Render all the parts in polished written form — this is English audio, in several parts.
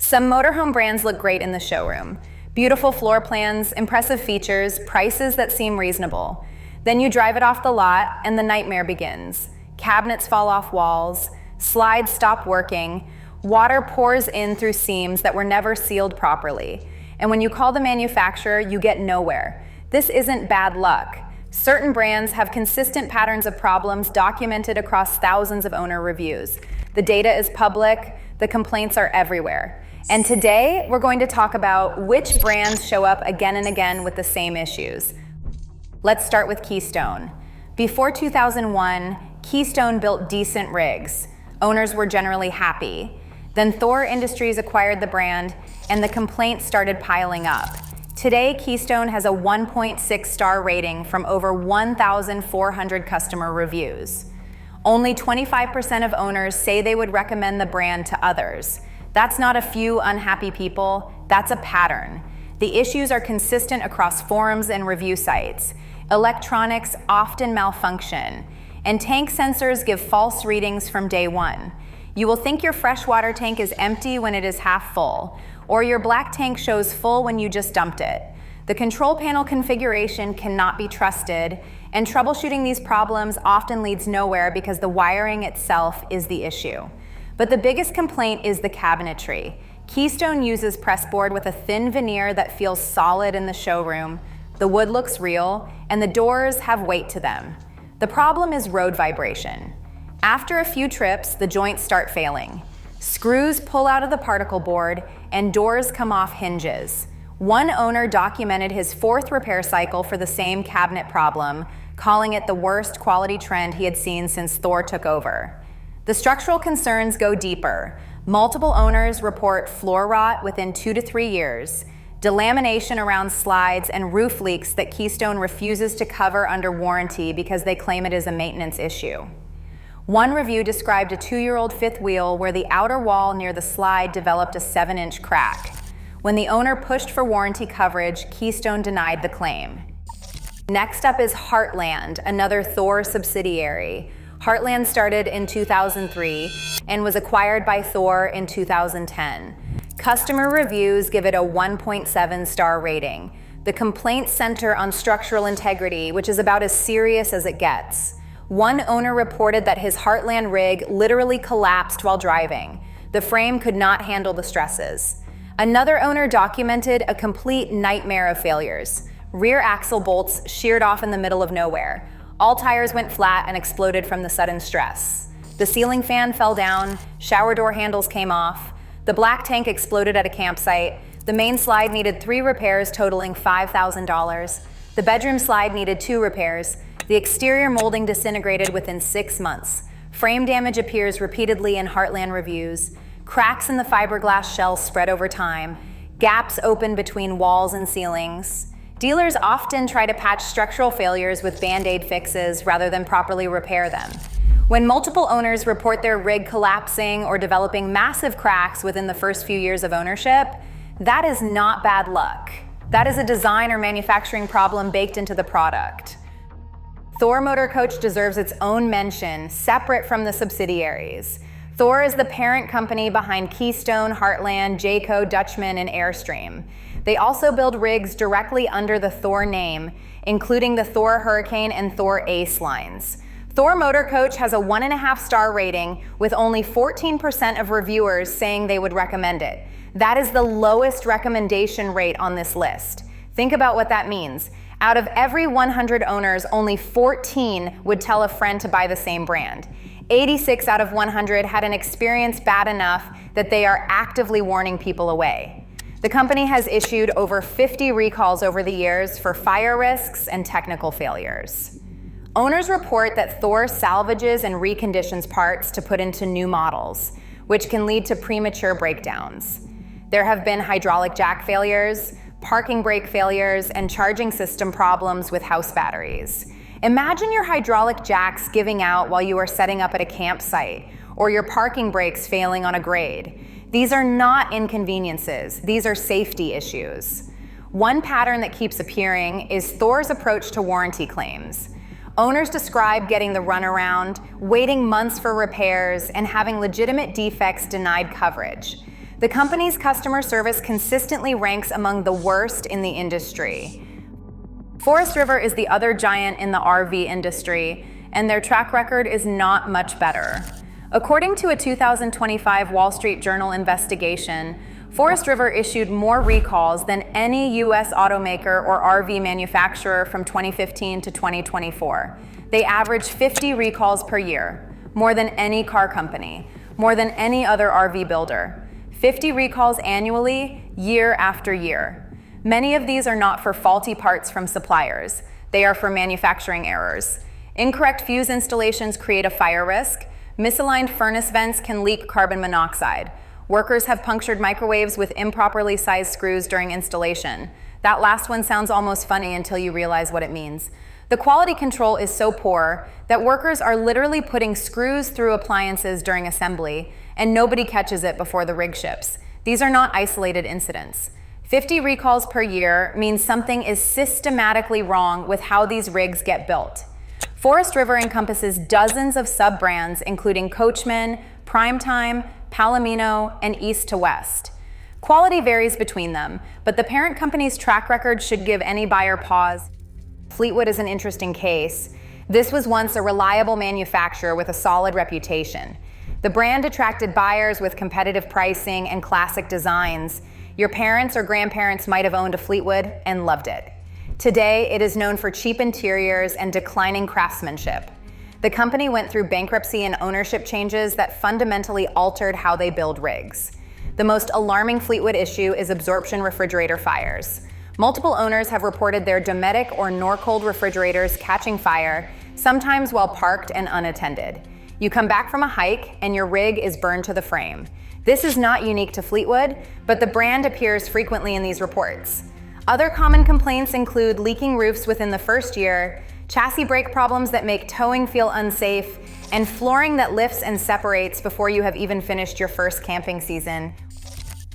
Some motorhome brands look great in the showroom. Beautiful floor plans, impressive features, prices that seem reasonable. Then you drive it off the lot and the nightmare begins. Cabinets fall off walls, slides stop working, water pours in through seams that were never sealed properly. And when you call the manufacturer, you get nowhere. This isn't bad luck. Certain brands have consistent patterns of problems documented across thousands of owner reviews. The data is public, the complaints are everywhere. And today, we're going to talk about which brands show up again and again with the same issues. Let's start with Keystone. Before 2001, Keystone built decent rigs. Owners were generally happy. Then Thor Industries acquired the brand, and the complaints started piling up. Today, Keystone has a 1.6 star rating from over 1,400 customer reviews. Only 25% of owners say they would recommend the brand to others. That's not a few unhappy people, that's a pattern. The issues are consistent across forums and review sites. Electronics often malfunction, and tank sensors give false readings from day one. You will think your freshwater tank is empty when it is half full, or your black tank shows full when you just dumped it. The control panel configuration cannot be trusted, and troubleshooting these problems often leads nowhere because the wiring itself is the issue. But the biggest complaint is the cabinetry. Keystone uses pressboard with a thin veneer that feels solid in the showroom. The wood looks real, and the doors have weight to them. The problem is road vibration. After a few trips, the joints start failing. Screws pull out of the particle board, and doors come off hinges. One owner documented his 4th repair cycle for the same cabinet problem, calling it the worst quality trend he had seen since Thor took over. The structural concerns go deeper. Multiple owners report floor rot within 2 to 3 years, delamination around slides, and roof leaks that Keystone refuses to cover under warranty because they claim it is a maintenance issue. One review described a 2-year-old fifth wheel where the outer wall near the slide developed a 7-inch crack. When the owner pushed for warranty coverage, Keystone denied the claim. Next up is Heartland, another Thor subsidiary. Heartland started in 2003 and was acquired by Thor in 2010. Customer reviews give it a 1.7 star rating. The complaints center on structural integrity, which is about as serious as it gets. One owner reported that his Heartland rig literally collapsed while driving. The frame could not handle the stresses. Another owner documented a complete nightmare of failures. Rear axle bolts sheared off in the middle of nowhere. All tires went flat and exploded from the sudden stress. The ceiling fan fell down, shower door handles came off. The black tank exploded at a campsite. The main slide needed 3 repairs totaling $5,000. The bedroom slide needed 2 repairs. The exterior molding disintegrated within 6 months. Frame damage appears repeatedly in Heartland reviews. Cracks in the fiberglass shell spread over time. Gaps open between walls and ceilings. Dealers often try to patch structural failures with Band-Aid fixes rather than properly repair them. When multiple owners report their rig collapsing or developing massive cracks within the first few years of ownership, that is not bad luck. That is a design or manufacturing problem baked into the product. Thor Motorcoach deserves its own mention, separate from the subsidiaries. Thor is the parent company behind Keystone, Heartland, Jayco, Dutchman, and Airstream. They also build rigs directly under the Thor name, including the Thor Hurricane and Thor Ace lines. Thor Motorcoach has a 1.5 star rating with only 14% of reviewers saying they would recommend it. That is the lowest recommendation rate on this list. Think about what that means. Out of every 100 owners, only 14 would tell a friend to buy the same brand. 86 out of 100 had an experience bad enough that they are actively warning people away. The company has issued over 50 recalls over the years for fire risks and technical failures. Owners report that Thor salvages and reconditions parts to put into new models, which can lead to premature breakdowns. There have been hydraulic jack failures, parking brake failures, and charging system problems with house batteries. Imagine your hydraulic jacks giving out while you are setting up at a campsite, or your parking brakes failing on a grade. These are not inconveniences, these are safety issues. One pattern that keeps appearing is Thor's approach to warranty claims. Owners describe getting the runaround, waiting months for repairs, and having legitimate defects denied coverage. The company's customer service consistently ranks among the worst in the industry. Forest River is the other giant in the RV industry, and their track record is not much better. According to a 2025 Wall Street Journal investigation, Forest River issued more recalls than any U.S. automaker or RV manufacturer from 2015 to 2024. They average 50 recalls per year, more than any car company, more than any other RV builder. 50 recalls annually, year after year. Many of these are not for faulty parts from suppliers. They are for manufacturing errors. Incorrect fuse installations create a fire risk. Misaligned furnace vents can leak carbon monoxide. Workers have punctured microwaves with improperly sized screws during installation. That last one sounds almost funny until you realize what it means. The quality control is so poor that workers are literally putting screws through appliances during assembly, and nobody catches it before the rig ships. These are not isolated incidents. 50 recalls per year means something is systematically wrong with how these rigs get built. Forest River encompasses dozens of sub-brands, including Coachman, Primetime, Palomino, and East to West. Quality varies between them, but the parent company's track record should give any buyer pause. Fleetwood is an interesting case. This was once a reliable manufacturer with a solid reputation. The brand attracted buyers with competitive pricing and classic designs. Your parents or grandparents might have owned a Fleetwood and loved it. Today, it is known for cheap interiors and declining craftsmanship. The company went through bankruptcy and ownership changes that fundamentally altered how they build rigs. The most alarming Fleetwood issue is absorption refrigerator fires. Multiple owners have reported their Dometic or Norcold refrigerators catching fire, sometimes while parked and unattended. You come back from a hike and your rig is burned to the frame. This is not unique to Fleetwood, but the brand appears frequently in these reports. Other common complaints include leaking roofs within the first year, chassis brake problems that make towing feel unsafe, and flooring that lifts and separates before you have even finished your first camping season.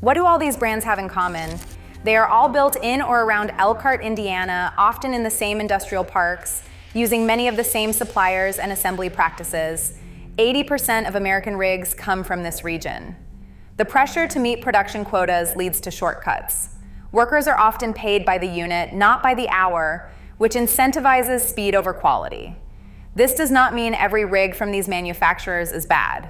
What do all these brands have in common? They are all built in or around Elkhart, Indiana, often in the same industrial parks, using many of the same suppliers and assembly practices. 80% of American rigs come from this region. The pressure to meet production quotas leads to shortcuts. Workers are often paid by the unit, not by the hour, which incentivizes speed over quality. This does not mean every rig from these manufacturers is bad.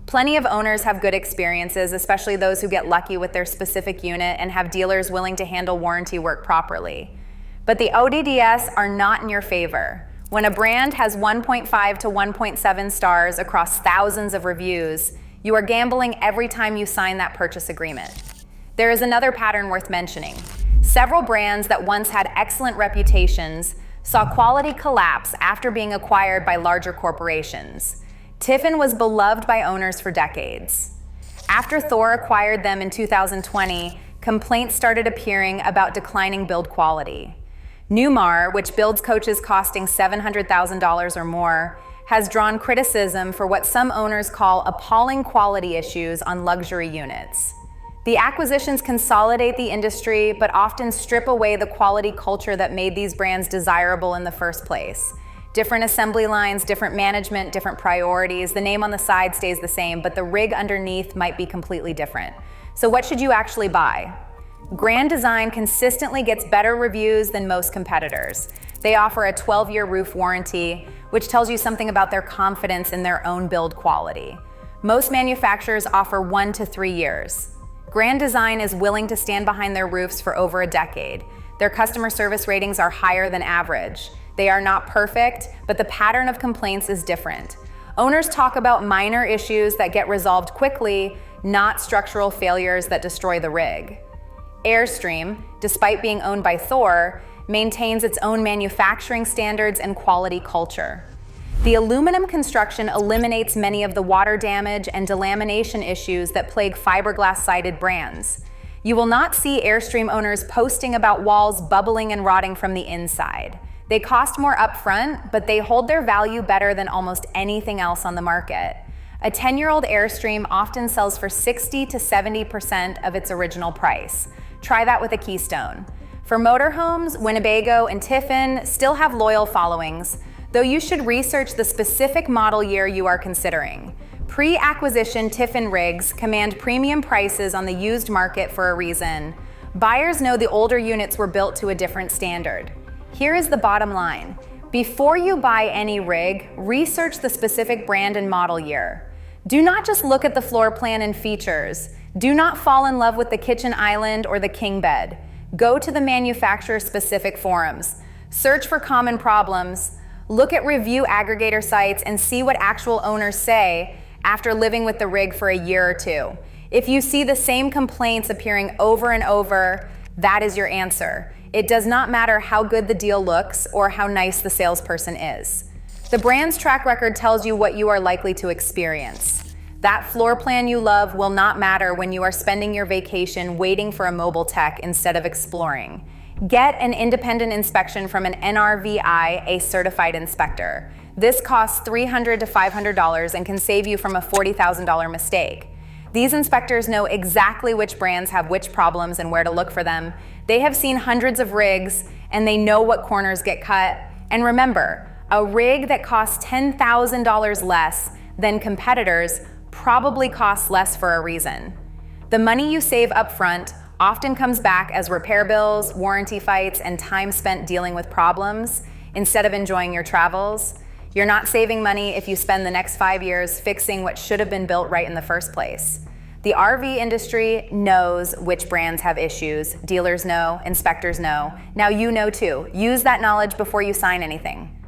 Plenty of owners have good experiences, especially those who get lucky with their specific unit and have dealers willing to handle warranty work properly. But the ODDS are not in your favor. When a brand has 1.5 to 1.7 stars across thousands of reviews, you are gambling every time you sign that purchase agreement. There is another pattern worth mentioning. Several brands that once had excellent reputations saw quality collapse after being acquired by larger corporations. Tiffin was beloved by owners for decades. After Thor acquired them in 2020, complaints started appearing about declining build quality. Newmar, which builds coaches costing $700,000 or more, has drawn criticism for what some owners call appalling quality issues on luxury units. The acquisitions consolidate the industry, but often strip away the quality culture that made these brands desirable in the first place. Different assembly lines, different management, different priorities. The name on the side stays the same, but the rig underneath might be completely different. So what should you actually buy? Grand Design consistently gets better reviews than most competitors. They offer a 12-year roof warranty, which tells you something about their confidence in their own build quality. Most manufacturers offer 1 to 3 years. Grand Design is willing to stand behind their roofs for over a decade. Their customer service ratings are higher than average. They are not perfect, but the pattern of complaints is different. Owners talk about minor issues that get resolved quickly, not structural failures that destroy the rig. Airstream, despite being owned by Thor, maintains its own manufacturing standards and quality culture. The aluminum construction eliminates many of the water damage and delamination issues that plague fiberglass-sided brands. You will not see Airstream owners posting about walls bubbling and rotting from the inside. They cost more upfront, but they hold their value better than almost anything else on the market. A 10-year-old Airstream often sells for 60 to 70% of its original price. Try that with a Keystone. For Motorhomes, Winnebago, and Tiffin still have loyal followings, though you should research the specific model year you are considering. Pre-acquisition Tiffin rigs command premium prices on the used market for a reason. Buyers know the older units were built to a different standard. Here is the bottom line. Before you buy any rig, research the specific brand and model year. Do not just look at the floor plan and features. Do not fall in love with the kitchen island or the king bed. Go to the manufacturer-specific forums. Search for common problems. Look at review aggregator sites and see what actual owners say after living with the rig for a year or two. If you see the same complaints appearing over and over, that is your answer. It does not matter how good the deal looks or how nice the salesperson is. The brand's track record tells you what you are likely to experience. That floor plan you love will not matter when you are spending your vacation waiting for a mobile tech instead of exploring. Get an independent inspection from an NRVI, a certified inspector. This costs $300 to $500 and can save you from a $40,000 mistake. These inspectors know exactly which brands have which problems and where to look for them. They have seen hundreds of rigs and they know what corners get cut. And remember, a rig that costs $10,000 less than competitors probably costs less for a reason. The money you save upfront often comes back as repair bills, warranty fights, and time spent dealing with problems instead of enjoying your travels. You're not saving money if you spend the next 5 years fixing what should have been built right in the first place. The RV industry knows which brands have issues. Dealers know, inspectors know. Now you know too. Use that knowledge before you sign anything.